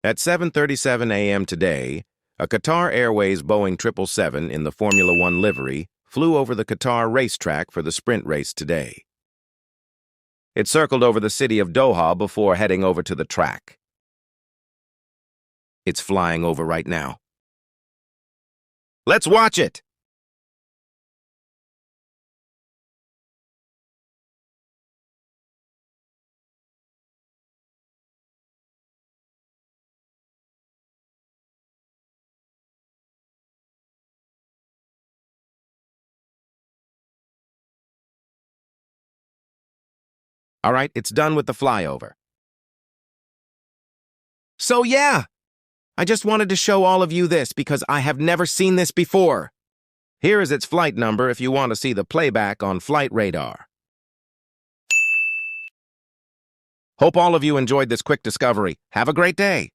At 7:37 a.m. today, a Qatar Airways Boeing 777 in the Formula One livery flew over the Qatar racetrack for the sprint race today. It circled over the city of Doha before heading over to the track. It's flying over right now. Let's watch it! All right, it's done with the flyover. So yeah, I just wanted to show all of you this because I have never seen this before. Here is its flight number if you want to see the playback on flight radar. Hope all of you enjoyed this quick discovery. Have a great day.